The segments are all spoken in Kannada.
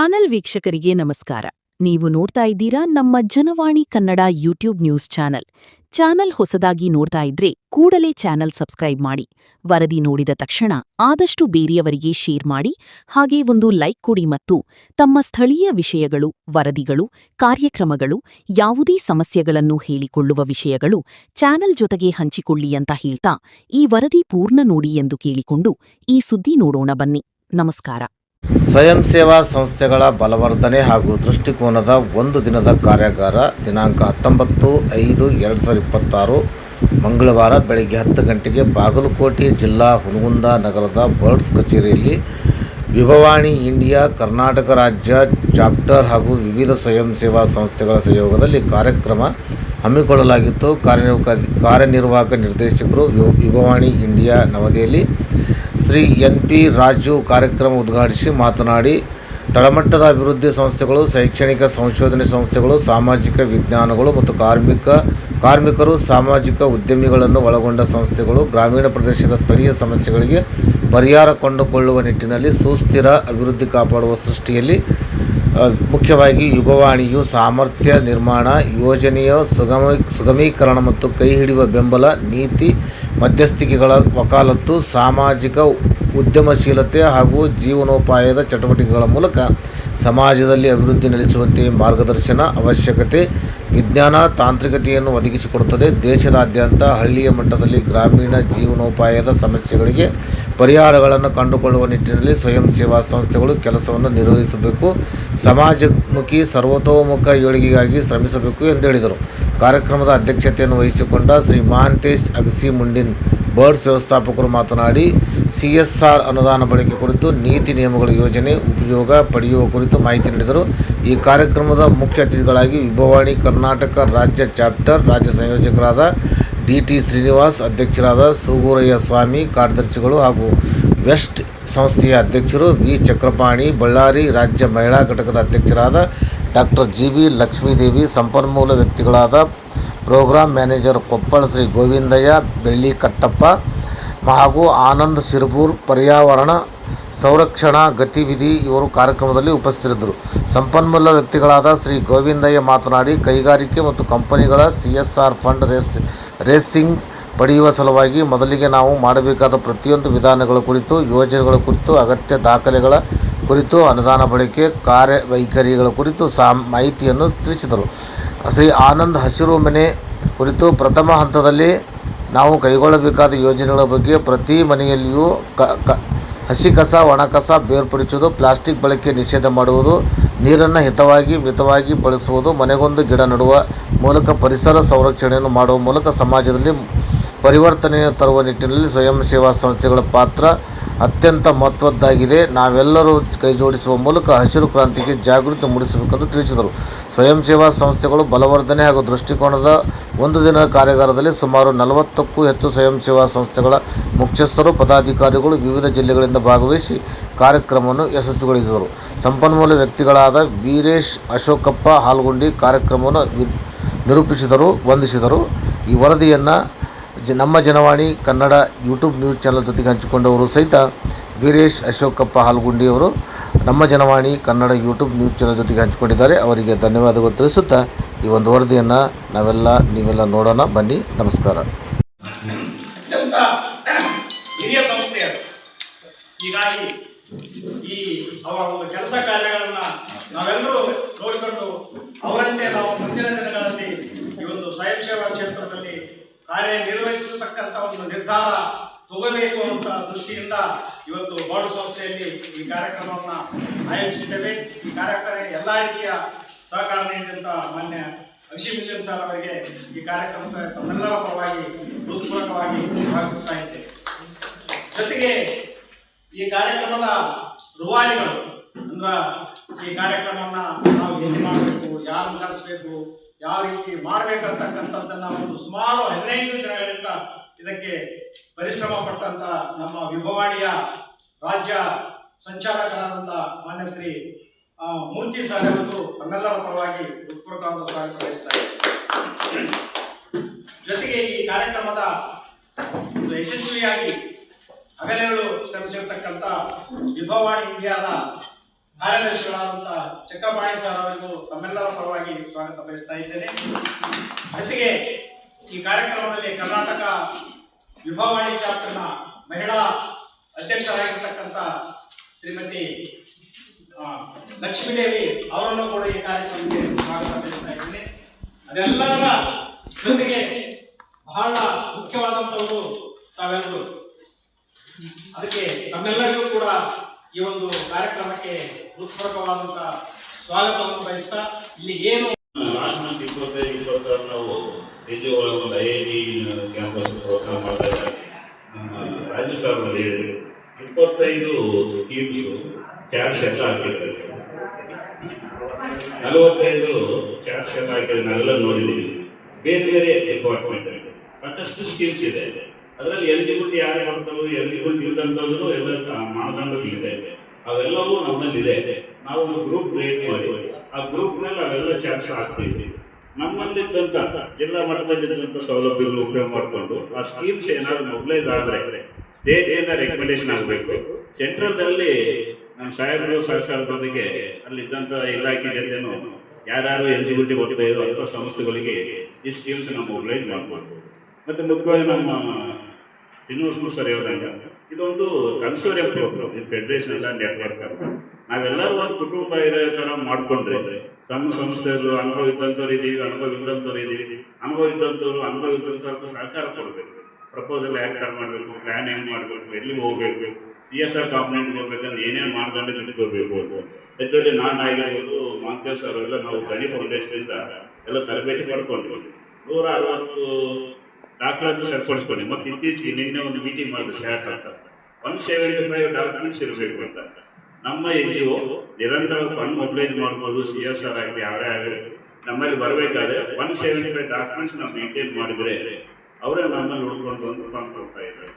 ಚಾನೆಲ್ ವೀಕ್ಷಕರಿಗೆ ನಮಸ್ಕಾರ. ನೀವು ನೋಡ್ತಾ ಇದ್ದೀರಾ ನಮ್ಮ Janavani Kannada YouTube news channel ಹೊಸದಾಗಿ ನೋಡ್ತಾ ಇದ್ರೆ ಕೂಡಲೇ ಚಾನೆಲ್ ಸಬ್ಸ್ಕ್ರೈಬ್ ಮಾಡಿ. ವರದಿ ನೋಡಿದ ತಕ್ಷಣ ಆದಷ್ಟು ಬೇರೆಯವರಿಗೆ ಶೇರ್ ಮಾಡಿ. ಹಾಗೆ ಒಂದು ಲೈಕ್ ಕೊಡಿ ಮತ್ತು ತಮ್ಮ ಸ್ಥಳೀಯ ವಿಷಯಗಳು, ವರದಿಗಳು, ಕಾರ್ಯಕ್ರಮಗಳು, ಯಾವುದೇ ಸಮಸ್ಯೆಗಳನ್ನು ಹೇಳಿಕೊಳ್ಳುವ ವಿಷಯಗಳು ಚಾನೆಲ್ ಜೊತೆಗೆ ಹಂಚಿಕೊಳ್ಳಿ ಅಂತ ಹೇಳ್ತಾ ಈ ವರದಿ ಪೂರ್ಣ ನೋಡಿ ಎಂದು ಕೇಳಿಕೊಂಡು ಈ ಸುದ್ದಿ ನೋಡೋಣ ಬನ್ನಿ. ನಮಸ್ಕಾರ. ಸ್ವಯಂ ಸೇವಾ ಸಂಸ್ಥೆಗಳ ಬಲವರ್ಧನೆ ಹಾಗೂ ದೃಷ್ಟಿಕೋನದ ಒಂದು ದಿನದ ಕಾರ್ಯಾಗಾರ ದಿನಾಂಕ 19/5/2026 ಮಂಗಳವಾರ ಬೆಳಗ್ಗೆ 10 ಗಂಟೆಗೆ ಬಾಗಲಕೋಟೆ ಜಿಲ್ಲಾ ಹುನಗುಂದ ನಗರದ ಬರ್ಡ್ಸ್ ಕಚೇರಿಯಲ್ಲಿ ವಿಭವಾಣಿ ಇಂಡಿಯಾ ಕರ್ನಾಟಕ ರಾಜ್ಯ ಚಾಪ್ಟರ್ ಹಾಗೂ ವಿವಿಧ ಸ್ವಯಂ ಸೇವಾ ಸಂಸ್ಥೆಗಳ ಸಹಯೋಗದಲ್ಲಿ ಕಾರ್ಯಕ್ರಮ ಹಮ್ಮಿಕೊಳ್ಳಲಾಗಿತ್ತು. ಕಾರ್ಯನಿರ್ವಾಹಕ ನಿರ್ದೇಶಕರು ವಿಭವಾಣಿ ಇಂಡಿಯಾ ನವದೆಹಲಿ ಶ್ರೀ ಎನ್.ಪಿ. ರಾಜು ಕಾರ್ಯಕ್ರಮ ಉದ್ಘಾಟಿಸಿ ಮಾತನಾಡಿ, ತಳಮಟ್ಟದ ಅಭಿವೃದ್ಧಿ ಸಂಸ್ಥೆಗಳು, ಶೈಕ್ಷಣಿಕ ಸಂಶೋಧನೆ ಸಂಸ್ಥೆಗಳು, ಸಾಮಾಜಿಕ ವಿಜ್ಞಾನಗಳು ಮತ್ತು ಕಾರ್ಮಿಕರು, ಸಾಮಾಜಿಕ ಉದ್ಯಮಿಗಳನ್ನು ಒಳಗೊಂಡ ಸಂಸ್ಥೆಗಳು ಗ್ರಾಮೀಣ ಪ್ರದೇಶದ ಸ್ಥಳೀಯ ಸಮಸ್ಯೆಗಳಿಗೆ ಪರಿಹಾರ ಕಂಡುಕೊಳ್ಳುವ ನಿಟ್ಟಿನಲ್ಲಿ ಸುಸ್ಥಿರ ಅಭಿವೃದ್ಧಿ ಕಾಪಾಡುವ ಸೃಷ್ಟಿಯಲ್ಲಿ ಮುಖ್ಯವಾಗಿ ವಿಭವಾಣಿಯು ಸಾಮರ್ಥ್ಯ ನಿರ್ಮಾಣ, ಯೋಜನೆಯ ಸುಗಮೀಕರಣ ಮತ್ತು ಕೈಹಿಡಿಯುವ ಬೆಂಬಲ, ನೀತಿ ಮಧ್ಯಸ್ಥಿಕೆಗಳ ವಕಾಲತ್ತು, ಸಾಮಾಜಿಕ ಉದ್ಯಮಶೀಲತೆ ಹಾಗೂ ಜೀವನೋಪಾಯದ ಚಟುವಟಿಕೆಗಳ ಮೂಲಕ ಸಮಾಜದಲ್ಲಿ ಅಭಿವೃದ್ಧಿ ನೆಲೆಸುವಂತೆ ಮಾರ್ಗದರ್ಶನ ಅವಶ್ಯಕತೆ, ವಿಜ್ಞಾನ ತಾಂತ್ರಿಕತೆಯನ್ನು ಒದಗಿಸಿಕೊಡುತ್ತದೆ. ದೇಶದಾದ್ಯಂತ ಹಳ್ಳಿಯ ಮಟ್ಟದಲ್ಲಿ ಗ್ರಾಮೀಣ ಜೀವನೋಪಾಯದ ಸಮಸ್ಯೆಗಳಿಗೆ ಪರಿಹಾರಗಳನ್ನು ಕಂಡುಕೊಳ್ಳುವ ನಿಟ್ಟಿನಲ್ಲಿ ಸ್ವಯಂ ಸೇವಾ ಸಂಸ್ಥೆಗಳು ಕೆಲಸವನ್ನು ನಿರ್ವಹಿಸಬೇಕು. ಸಮಾಜಮುಖಿ ಸರ್ವತೋಮುಖ ಏಳಿಗೆಗಾಗಿ ಶ್ರಮಿಸಬೇಕು ಎಂದು ಹೇಳಿದರು. ಕಾರ್ಯಕ್ರಮದ ಅಧ್ಯಕ್ಷತೆಯನ್ನು ವಹಿಸಿಕೊಂಡ ಶ್ರೀ ಮಹಾಂತೇಶ್ ಅಗಸಿ ಮುಂಡಿನ್ ಬರ್ಡ್ಸ್ ವ್ಯವಸ್ಥಾಪಕರು ಮಾತನಾಡಿ, CSR ಅನುದಾನ ಬಳಕೆ ಕುರಿತು, ನೀತಿ ನಿಯಮಗಳ ಯೋಜನೆ ಉಪಯೋಗ ಪಡೆಯುವ ಕುರಿತು ಮಾಹಿತಿ ನೀಡಿದರು. ಈ ಕಾರ್ಯಕ್ರಮದ ಮುಖ್ಯ ಅತಿಥಿಗಳಾಗಿ ವಿಭವಾಣಿ ಕರ್ನಾಟಕ ರಾಜ್ಯ ಚಾಪ್ಟರ್ ರಾಜ್ಯ ಸಂಯೋಜಕರಾದ DT ಶ್ರೀನಿವಾಸ್, ಅಧ್ಯಕ್ಷರಾದ ಸೂಗೂರಯ್ಯ ಸ್ವಾಮಿ, ಕಾರ್ಯದರ್ಶಿಗಳು ಹಾಗೂ ವೆಸ್ಟ್ ಸಂಸ್ಥೆಯ ಅಧ್ಯಕ್ಷರು ವಿ. ಚಕ್ರಪಾಣಿ, ಬಳ್ಳಾರಿ ರಾಜ್ಯ ಮಹಿಳಾ ಘಟಕದ ಅಧ್ಯಕ್ಷರಾದ ಡಾಕ್ಟರ್ GV ಲಕ್ಷ್ಮೀದೇವಿ, ಸಂಪನ್ಮೂಲ ವ್ಯಕ್ತಿಗಳಾದ ಪ್ರೋಗ್ರಾಂ ಮ್ಯಾನೇಜರ್ ಕೊಪ್ಪಳ ಶ್ರೀ ಗೋವಿಂದಯ್ಯ ಬೆಳ್ಳಿಕಟ್ಟಪ್ಪ ಹಾಗೂ ಆನಂದ್ ಶಿರಬೂರ್, ಪರ್ಯಾವರಣ ಸಂರಕ್ಷಣಾ ಗತಿವಿಧಿ ಇವರು ಕಾರ್ಯಕ್ರಮದಲ್ಲಿ ಉಪಸ್ಥಿತರಿದ್ದರು. ಸಂಪನ್ಮೂಲ ವ್ಯಕ್ತಿಗಳಾದ ಶ್ರೀ ಗೋವಿಂದಯ್ಯ ಮಾತನಾಡಿ, ಕೈಗಾರಿಕೆ ಮತ್ತು ಕಂಪನಿಗಳ CSR ಫಂಡ್ ರೇಸಿಂಗ್ ಪಡೆಯುವ ಸಲುವಾಗಿ ಮೊದಲಿಗೆ ನಾವು ಮಾಡಬೇಕಾದ ಪ್ರತಿಯೊಂದು ವಿಧಾನಗಳ ಕುರಿತು, ಯೋಜನೆಗಳ ಕುರಿತು, ಅಗತ್ಯ ದಾಖಲೆಗಳ ಕುರಿತು, ಅನುದಾನ ಬಳಕೆ ಕಾರ್ಯವೈಖರಿಗಳ ಕುರಿತು ಮಾಹಿತಿಯನ್ನು ತಿಳಿಸಿದರು. ಶ್ರೀ ಆನಂದ್ ಹಸಿರು ಮನೆ ಕುರಿತು ಪ್ರಥಮ ಹಂತದಲ್ಲಿ ನಾವು ಕೈಗೊಳ್ಳಬೇಕಾದ ಯೋಜನೆಗಳ ಬಗ್ಗೆ ಪ್ರತಿ ಮನೆಯಲ್ಲಿಯೂ ಹಸಿ ಕಸ, ಒಣ ಕಸ ಬೇರ್ಪಡಿಸುವುದು, ಪ್ಲಾಸ್ಟಿಕ್ ಬಳಕೆ ನಿಷೇಧ ಮಾಡುವುದು, ನೀರನ್ನು ಮಿತವಾಗಿ ಬಳಸುವುದು, ಮನೆಗೊಂದು ಗಿಡ ನೆಡುವ ಮೂಲಕ ಪರಿಸರ ಸಂರಕ್ಷಣೆಯನ್ನು ಮಾಡುವ ಮೂಲಕ ಸಮಾಜದಲ್ಲಿ ಪರಿವರ್ತನೆಯನ್ನು ತರುವ ನಿಟ್ಟಿನಲ್ಲಿ ಸ್ವಯಂ ಸೇವಾ ಸಂಸ್ಥೆಗಳ ಪಾತ್ರ ಅತ್ಯಂತ ಮಹತ್ವದ್ದಾಗಿದೆ. ನಾವೆಲ್ಲರೂ ಕೈಜೋಡಿಸುವ ಮೂಲಕ ಹಸಿರು ಕ್ರಾಂತಿಗೆ ಜಾಗೃತಿ ಮೂಡಿಸಬೇಕೆಂದು ತಿಳಿಸಿದರು. ಸ್ವಯಂ ಸೇವಾ ಸಂಸ್ಥೆಗಳು ಬಲವರ್ಧನೆ ಹಾಗೂ ದೃಷ್ಟಿಕೋನದ ಒಂದು ದಿನದ ಕಾರ್ಯಾಗಾರದಲ್ಲಿ ಸುಮಾರು 40ಕ್ಕೂ ಹೆಚ್ಚು ಸ್ವಯಂ ಸೇವಾ ಸಂಸ್ಥೆಗಳ ಮುಖ್ಯಸ್ಥರು, ಪದಾಧಿಕಾರಿಗಳು ವಿವಿಧ ಜಿಲ್ಲೆಗಳಿಂದ ಭಾಗವಹಿಸಿ ಕಾರ್ಯಕ್ರಮವನ್ನು ಯಶಸ್ವಿಗೊಳಿಸಿದರು. ಸಂಪನ್ಮೂಲ ವ್ಯಕ್ತಿಗಳಾದ ವೀರೇಶ್ ಅಶೋಕಪ್ಪ ಹಾಲ್ಗುಂಡಿ ಕಾರ್ಯಕ್ರಮವನ್ನು ನಿರೂಪಿಸಿದರು, ವಂದಿಸಿದರು. ಈ ವರದಿಯನ್ನು ನಮ್ಮ Janavani Kannada YouTube news channel ಜೊತೆಗೆ ಹಂಚಿಕೊಂಡವರು ಸಹಿತ ವೀರೇಶ್ ಅಶೋಕಪ್ಪ ಹಾಲ್ಗುಂಡಿಯವರು ನಮ್ಮ Janavani Kannada YouTube news channel ಜೊತೆಗೆ ಹಂಚಿಕೊಂಡಿದ್ದಾರೆ. ಅವರಿಗೆ ಧನ್ಯವಾದಗಳು ತಿಳಿಸುತ್ತಾ ಈ ಒಂದು ವರದಿಯನ್ನು ನೀವೆಲ್ಲ ನೋಡೋಣ ಬನ್ನಿ. ನಮಸ್ಕಾರ. ಹಿರಿಯ ಸಂಸ್ಥೆ ಹೀಗಾಗಿ ಈ ಅವರ ಒಂದು ಕೆಲಸ ಕಾರ್ಯಗಳನ್ನು ನಾವೆಲ್ಲರೂ ನೋಡಿಕೊಂಡು ಅವರಂತೆ ನಾವು ಮುಂದಿನ ದಿನಗಳಲ್ಲಿ ಈ ಒಂದು ಸ್ವಯಂ ಸೇವಾ ಕ್ಷೇತ್ರದಲ್ಲಿ ಕಾರ್ಯನಿರ್ವಹಿಸತಕ್ಕಂಥ ಒಂದು ನಿರ್ಧಾರ ತಗೋಬೇಕು ಅಂತ ದೃಷ್ಟಿಯಿಂದ ಇವತ್ತು ಬರ್ಡ್ ಸಂಸ್ಥೆಯಲ್ಲಿ ಈ ಕಾರ್ಯಕ್ರಮವನ್ನು ಆಯೋಜಿಸಿದ್ದೇವೆ. ಈ ಕಾರ್ಯಕ್ರಮ ಎಲ್ಲ ರೀತಿಯ ಸಹಕಾರ ನೀಡಿದಂಥ ಮಾನ್ಯ ಅಗಸಿ ಮುಂಡಿನ್ ಸರ್ ಅವರಿಗೆ ಈ ಕಾರ್ಯಕ್ರಮದ ತಮ್ಮೆಲ್ಲರ ಪರವಾಗಿ ಹೃತ್ಪೂರ್ವಕವಾಗಿ ಸ್ವಾಗತಿಸ್ತಾ ಇದ್ದೇವೆ. ಜೊತೆಗೆ ಈ ಕಾರ್ಯಕ್ರಮದ ರೂವಾರಿಗಳು ಅಂದ್ರೆ ಈ ಕಾರ್ಯಕ್ರಮವನ್ನು ನಾವು ಎಲ್ಲಿ ಮಾಡಬೇಕು, ಯಾರನ್ನು ಕರೆಸಬೇಕು, ಯಾವ ರೀತಿ ಮಾಡಬೇಕಂತಕ್ಕಂಥದ್ದನ್ನು ಒಂದು ಸುಮಾರು 15 ದಿನಗಳಿಂದ ಇದಕ್ಕೆ ಪರಿಶ್ರಮ ಪಟ್ಟಂತ ನಮ್ಮ ವಿಭವಾಣಿಯ ರಾಜ್ಯ ಸಂಚಾಲಕರಾದಂಥ ಮಾನ್ಯ ಶ್ರೀ ಮೂರ್ತಿ ಸರ್ ಅವರು ತಮ್ಮೆಲ್ಲರ ಪರವಾಗಿ ಹೃತ್ಪೂರ್ವಕವಾದ ಸ್ವಾಗತ ಬಯಸ್ತಾರೆ. ಜೊತೆಗೆ ಈ ಕಾರ್ಯಕ್ರಮದ ಯಶಸ್ವಿಯಾಗಿ ಹಗಲಿರುಳು ಶ್ರಮಿಸಿರ್ತಕ್ಕಂಥ ವಿಭವಾಣಿ ಇಂಡಿಯಾದ ಕಾರ್ಯದರ್ಶಿಗಳಾದಂಥ ಚಕ್ರಪಾಣಿ ಸರ್ ಅವರಿಗೂ ತಮ್ಮೆಲ್ಲರ ಪರವಾಗಿ ಸ್ವಾಗತ ಬಯಸ್ತಾ ಇದ್ದೇನೆ. ಜೊತೆಗೆ ಈ ಕಾರ್ಯಕ್ರಮದಲ್ಲಿ ಕರ್ನಾಟಕ ವಿಭಾವಾಣಿ ಚಾಪ್ಟರ್ನ ಮಹಿಳಾ ಅಧ್ಯಕ್ಷರಾಗಿರ್ತಕ್ಕಂಥ ಶ್ರೀಮತಿ ಲಕ್ಷ್ಮೀದೇವಿ ಅವರನ್ನು ಕೂಡ ಈ ಕಾರ್ಯಕ್ರಮಕ್ಕೆ ಸ್ವಾಗತ ಬಯಸ್ತಾ ಇದ್ದೇನೆ. ಅದೆಲ್ಲರ ಜೊತೆಗೆ ಬಹಳ ಮುಖ್ಯವಾದಂಥವರು ತಾವೆಲ್ಲರೂ, ಅದಕ್ಕೆ ತಮ್ಮೆಲ್ಲರಿಗೂ ಕೂಡ ಈ ಒಂದು ಕಾರ್ಯಕ್ರಮಕ್ಕೆ ಹೃತ್ಪೂರ್ವಕವಾದಂಥ ಸ್ವಾಗತವನ್ನು ಬಯಸ್ತಾ ಇಲ್ಲಿ ಏನು ಲಾಸ್ಟ್ ಮಂತ್ 25-26 ನಾವು ಎಜಿ ಒಳಗೆ ಒಂದು IIT ಕ್ಯಾಂಪಸ್ ಪ್ರೋಗ್ರಾಮ್ ಮಾಡ್ತಾ ಇದ್ದಾರೆ. ರಾಜು ಸರ್ ಅವರು ಹೇಳಿದರು 25 ಸ್ಕೀಮ್ಸು ಚಾರ್ಜ್ ಎಲ್ಲ ಹಾಕಿದ್ದಾರೆ, 45 ಚಾರ್ಜ್ ಎಲ್ಲ ಹಾಕಿದ್ದಾರೆ. ನಾವೆಲ್ಲ ನೋಡಿದ್ದೀವಿ. ಬೇರೆ ಬೇರೆ ಡಿಪಾರ್ಟ್ಮೆಂಟ್ ಸಾಕಷ್ಟು ಸ್ಕೀಮ್ಸ್ ಇದೆ. ಅದರಲ್ಲಿ ಎಲಿಜಿಬಿಲಿಟಿ ಯಾರು ಮಾಡ್ತಾರೋ, ಎಲಿಜಿಬಿಲಿಟಿ ಇಲ್ಲದಂಥದ್ದು ಎಲ್ಲ ಮಾನದಂಡಗಳಿದೆ. ಅವೆಲ್ಲವೂ ನಮ್ಮಲ್ಲಿದೆ. ನಾವು ಒಂದು ಗ್ರೂಪ್ ಕ್ರಿಯೇಟ್ ಮಾಡಿ ಆ ಗ್ರೂಪ್ನಲ್ಲಿ ಅವೆಲ್ಲ ಚಾರ್ಜ್ ಹಾಕ್ತೀವಿ. ನಮ್ಮಲ್ಲಿದ್ದಂಥ ಜಿಲ್ಲಾ ಮಟ್ಟದಲ್ಲಿದ್ದಂಥ ಸೌಲಭ್ಯಗಳು ಉಪಯೋಗ ಮಾಡಿಕೊಂಡು ಆ ಸ್ಕೀಮ್ಸ್ ಏನಾದರೂ ಮೊಬೈಲೈಸ್ ಆದರೆ ಸ್ಟೇಟಿಂದ ರೆಕಮೆಂಡೇಶನ್ ಆಗಬೇಕು. ಸೆಂಟ್ರಲ್ದಲ್ಲಿ ನಮ್ಮ ಸಾಹೇಬರು ಸರ್ಕಾರದೊಂದಿಗೆ ಅಲ್ಲಿದ್ದಂಥ ಇಲಾಖೆ ಜೊತೆನೂ ಯಾರ್ಯಾರು ಎಲಿಜಿಬಿಲಿಟಿ ಬರ್ತಾ ಇದೋ ಅಂಥ ಸಂಸ್ಥೆಗಳಿಗೆ ಈ ಸ್ಕೀಮ್ಸ್ ನಾವು ಮೊಬೈಲೈಸ್ ಮಾಡ್ಬೋದು. ಮತ್ತು ಮುಖ್ಯವಾಗಿ ನಮ್ಮ ಶ್ರೀನಿವಾಸ ಸರ್ ಹೇಳಿದಂಗೆ ಇದೊಂದು ಕನ್ಸೋರಿಯಂ ಪ್ರೋಗ್ರಾಮ್, ಇದು ಫೆಡರೇಷನ್ ಎಲ್ಲ ನೆಟ್ವರ್ಕ್ ಅಂತ. ನಾವೆಲ್ಲರೂ ಒಂದು ಕುಟುಂಬ ಇರೋ ಥರ ಮಾಡಿಕೊಂಡ್ರೆ ಸಣ್ಣ ಸಂಸ್ಥೆಗಳು ಅನುಭವ ಇದ್ದಂಥವ್ರು ಇದ್ದೀವಿ, ಅನುಭವ ಇದ್ದಂಥವ್ರು ಇದ್ದೀವಿ. ಅನುಭವ ಇದ್ದಂಥವ್ರು ಸಹಕಾರ ಕೊಡಬೇಕು. ಪ್ರಪೋಸಲ್ ಯಾಕೆ ಮಾಡಬೇಕು, ಪ್ಲ್ಯಾನ್ ಹೆಂಗೆ ಮಾಡಬೇಕು, ಎಲ್ಲಿ ಹೋಗಬೇಕು, CSR ಕಾಂಪೊನೆಂಟ್ ಹೋಗ್ಬೇಕಂದ್ರೆ ಏನೇನು ಮಾನದಂಡ ಇಟ್ಕೋಬೇಕು ಅಂತ. ಹೆಚ್ಚು ನಾನು ಆಗಿರ್ಬೋದು, ಮಾಂತೇಶ್ ಸರ್ ಎಲ್ಲ ನಾವು ಗಣಿ ಫೌಂಡೇಶನಿಂದ ಎಲ್ಲ ತರಬೇತಿ ಪಡ್ಕೊಂಡ್ವಿ. 160 ದಾಖಲಾತಿ ಸರಿಪಡಿಸ್ಕೊಂಡು ಮತ್ತು ಇತ್ತೀಚೆಗೆ ನಿನ್ನೆ ಒಂದು ಮೀಟಿಂಗ್ ಮಾಡಿದ್ರು ಸ್ಯಾಟ್ ಅಂತ 175 ಡಾಕ್ಯುಮೆಂಟ್ಸ್ ಇರಬೇಕು ಅಂತ. ನಮ್ಮ NGO ನಿರಂತರ ಫಂಡ್ ಮೊಬಿಲೈಸ್ ಮಾಡ್ಬೋದು. CSR ಆಗಲಿ ಯಾರೇ ಆಗಲಿ ನಮ್ಮಲ್ಲಿ ಬರಬೇಕಾದ್ರೆ 175 ಡಾಕ್ಯುಮೆಂಟ್ಸ್ ನಾವು ಮೇಂಟೈನ್ ಮಾಡಿದರೆ ಅವರೇ ನಮ್ಮಲ್ಲಿ ಉಳ್ಕೊಂಡು ಬಂದು ಫಂಡ್ ಕೊಡ್ತಾ ಇದ್ದಾರೆ.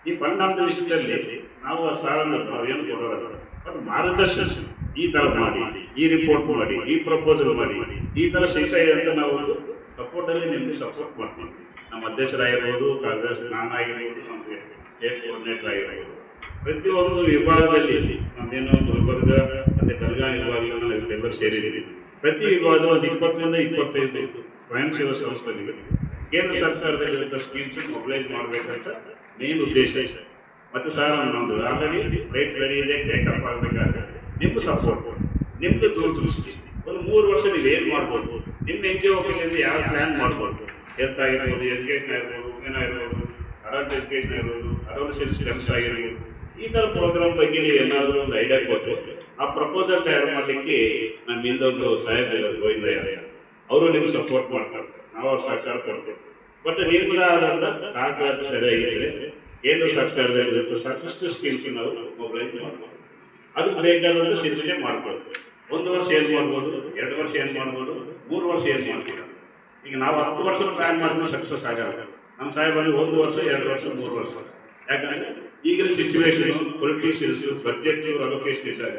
ಈ ಫಂಡ್ ನಮ್ಮ ವಿಷಯದಲ್ಲಿ ನಾವು ನಾವೇನು ಕೊಡೋಲ್ಲ, ಬಟ್ ಮಾರ್ಗದರ್ಶನ ಈ ಥರ ಮಾಡಿ, ಈ ರಿಪೋರ್ಟ್ ಮಾಡಿ, ಈ ಪ್ರಪೋಸಲ್ ಮಾಡಿ, ಈ ಥರ ಸಿಗ್ತಾ ಇದೆ ಅಂತ ನಾವು ಒಂದು ಸಪೋರ್ಟಲ್ಲಿ ನಿಮಗೆ ಸಪೋರ್ಟ್ ಮಾಡ್ತೀವಿ. ನಮ್ಮ ಅಧ್ಯಕ್ಷರಾಗಿರ್ಬೋದು, ಕಾಂಗ್ರೆಸ್ ನಾನಾಗಿರ್ಬೋದು, ನಮಗೆ ಸ್ಟೇಟ್ ಕೋಆರ್ಡಿನೇಟರ್ ಆಗಿರ್ಬೋದು, ಪ್ರತಿಯೊಂದು ವಿಭಾಗದಲ್ಲಿ ನಮ್ಮೇನೋ ಗುಲ್ಬರ್ಗ ಮತ್ತು ಬೆಳಗಾವಿ ವಿಭಾಗಗಳನ್ನ ಇವರೆಲ್ಲರೂ ಸೇರಿದ್ದೀವಿ. ಪ್ರತಿ ವಿಭಾಗ ಒಂದು 20-25 ಸ್ವಯಂ ಸೇವಾ ಸಂಸ್ಥೆಗಳಿಗೆ ಕೇಂದ್ರ ಸರ್ಕಾರದಲ್ಲಿರುವಂಥ ಸ್ಕೀಮ್ಸ್ ಮೊಬಿಲೈಸ್ ಮಾಡಬೇಕಂತ ಮೇನ್ ಉದ್ದೇಶ ಇದೆ. ಮತ್ತು ಸರ್ ನಮ್ಮದು ಆಲ್ರೆಡಿ ರೈಟ್ ರೆಡಿ ಇದೆ, ಟೇಕಪ್ ಆಗಬೇಕಾದ್ರೆ ನಿಮ್ಮ ಸಪೋರ್ಟ್, ನಿಮ್ಮದು ದೂರದೃಷ್ಟಿ. ಒಂದು 3 ವರ್ಷ ನೀವು ಏನು ಮಾಡ್ಬೋದು, ನಿಮ್ಮ NGO ಯಾವ ಪ್ಲ್ಯಾನ್ ಮಾಡ್ಬೋದು, ಹೆಲ್ತ್ ಆಗಿರ್ಬೋದು, ಎಜುಕೇಷನ್ ಆಗಿರ್ಬೋದು, ವುಮೆನ್ ಆಗಿರ್ಬೋದು, ಅಡಲ್ಟ್ ಎಜುಕೇಷನ್ ಆಗಿರ್ಬೋದು, ಅಡೋಲಸೆನ್ಸ್ ಸ್ಟೆಮ್ಸ್ ಆಗಿರ್ಬೋದು, ಈ ಥರ ಪ್ರೋಗ್ರಾಮ್ ಬಗ್ಗೆ ನೀವು ಏನಾದರೂ ಒಂದು ಐಡಿಯಾ ಕೊಟ್ಟು ಆ ಪ್ರಪೋಸಲ್ ತಯಾರು ಮಾಡಲಿಕ್ಕೆ ನಮ್ಮ ಹಿಂದೊಂದು ಸಾಹೇಬ್ ಗೋವಿಂದ ಅವರು ನಿಮ್ಗೆ ಸಪೋರ್ಟ್ ಮಾಡ್ತಾರೆ, ನಾವು ಅವ್ರ ಸಹಕಾರ ಕೊಡ್ತೇವೆ. ಬಟ್ ನಿಮ್ಮದ ಆದಂಥ ದಾಖಲಾತಿ ಸರಿಯಾಗಿದ್ದರೆ ಕೇಂದ್ರ ಸರ್ಕಾರದಲ್ಲಿ ಸಾಕಷ್ಟು ಸ್ಕೀಮ್ಸ್ ನಾವು ಮೊಬೈಲೈಸ್ ಮಾಡ್ಬೋದು. ಅದಕ್ಕೆ ಬೇಕಾದಂಥ ಸಿದ್ಧತೆ ಮಾಡ್ಕೊಳ್ತೇವೆ. 1 ವರ್ಷ ಏನು ಮಾಡ್ಬೋದು, 2 ವರ್ಷ ಏನು ಮಾಡ್ಬೋದು, 3 ವರ್ಷ ಏನು ಮಾಡ್ತೀವಿ. ಈಗ ನಾವು 10 ವರ್ಷ ಪ್ಲ್ಯಾನ್ ಮಾಡಿದ್ರೆ ಸಕ್ಸಸ್ ಆಗಲ್ಲ. ನಮ್ಮ ಸಾಹೇಬಲ್ಲಿ 1 ವರ್ಷ, 2 ವರ್ಷ, 3 ವರ್ಷ. ಯಾಕಂದರೆ ಈಗಿನ ಸಿಚುವೇಶನು, ಪೊಲಿಟಿಷಿಯನ್ಸು, ಬಜೆಟು, ಅಲೋಕೇಶನ್ ಇದ್ದಾಗ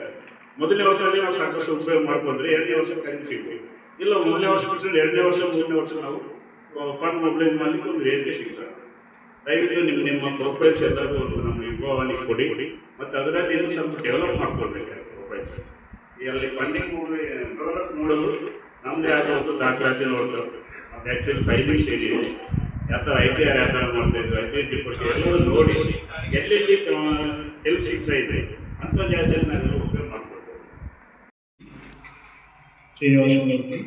ಮೊದಲನೇ ವರ್ಷದಲ್ಲಿ ನಾವು ಸಾಕಷ್ಟು ಉಪಯೋಗ ಮಾಡ್ಕೊಂಡ್ರೆ 2ನೇ ವರ್ಷ ಕರೆನ್ಸಿ ಸಿಗ್ಬೋದು. ಇಲ್ಲ 1ನೇ ವರ್ಷ ಬಿಟ್ಟರೆ 2ನೇ ವರ್ಷ, 3ನೇ ವರ್ಷ ನಾವು ಫಂಡ್ ಮೊಬಿಲೈಸ್ ಮಾಡಲಿಕ್ಕೆ ಒಂದು ರೇಂಜೇ ಸಿಗ್ತದೆ. ದಯವಿಟ್ಟು ನಿಮ್ಮ ಪ್ರೊಫೈಲ್ಸ್ ಎಲ್ಲರೂ ಒಂದು ನಮ್ಮ ವಿಭಾಗಕ್ಕೆ ಕೊಡಿ. ಮತ್ತು ಅದರಲ್ಲಿ ಇನ್ನೂ ಸ್ವಲ್ಪ ಡೆವಲಪ್ ಮಾಡ್ಕೊಳ್ಬೇಕು ಪ್ರೊಫೈಲ್ಸ್. ಅಲ್ಲಿ ಫಂಡಿಂಗ್ ಪ್ರೋಗ್ರೆಸ್ ನೋಡೋದು ನಮ್ಮದೇ ಆದ ಒಂದು ದಾಖಲಾತಿ ನೋಡ್ತಾರೆ. ಮತ್ತು ಆ್ಯಕ್ಚುಲಿ ಟೈಮಿಂಗ್ಸ್ ಏನಿದೆ, ಯಾವ ಥರ ITR ಯಾವ ಥರ ಮಾಡ್ತಾಯಿದ್ರು, ITR ಡಿಪಾರ್ಟ್ಮೆಂಟ್ ಎಲ್ಲರೂ ನೋಡಿ ಎಲ್ಲೆಲ್ಲಿ ಹೆಲ್ಪ್ ಸಿಗ್ತಾ ಇದೆ ಅಂಥ ಜಾಗದಲ್ಲಿ ನಾವೆಲ್ಲ ಉಪಯೋಗ ಮಾಡ್ಕೊಳ್ತೇವೆ. Srinivasmurthy,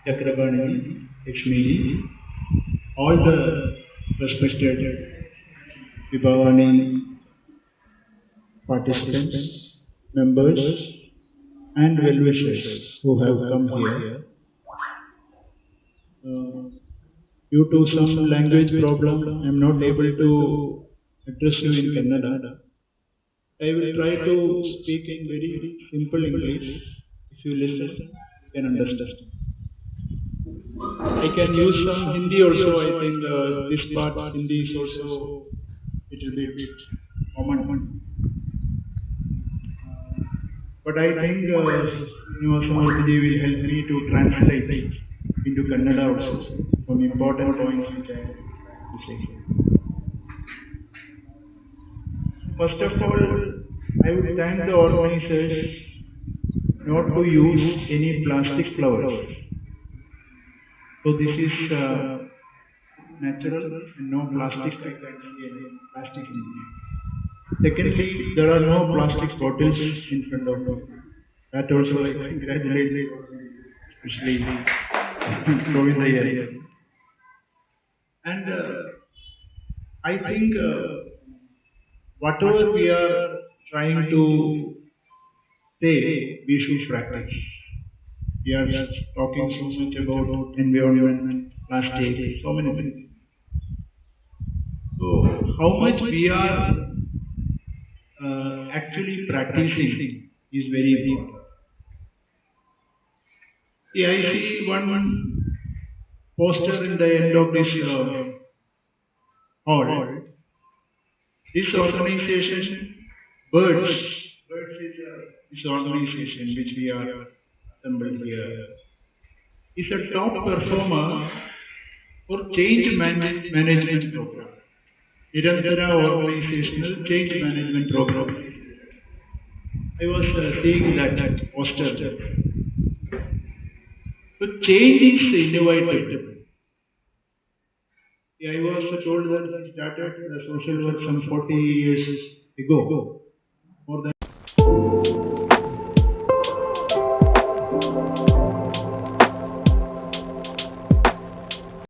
Chakrabani, Lakshmiji, all the respected Vibhavani participants, members and well-wishers who have come here. Due to some language problem, I am not able to address you in Kannada. I will try to speak in very simple English. If you listen, you can understand. I can use some Hindi also. I think this part Hindi is also it will be a bit common. But I think Srinivasmurthy will help me to translate into Kannada also some important points which I have to say. First of all, I would thank the organizers not to use any plastic flowers. So this is natural and no plastic. I can't see any plastic in it. Secondly, there are no plastic bottles in front of me. That also I congratulate, especially Govinda here. And I think whatever we are trying to say, we should practice. We are talking so much about environment, plastic, so many things. So, how much we are actually practicing is very important. See, I see one poster in the end of this hall. This organization, Birds is this organization which we are assembled here, is a top performer for change management program. Nirantara organizational change management program. I was seeing that poster. So change is inevitable. I was told that he started social work some 40 years ago. More than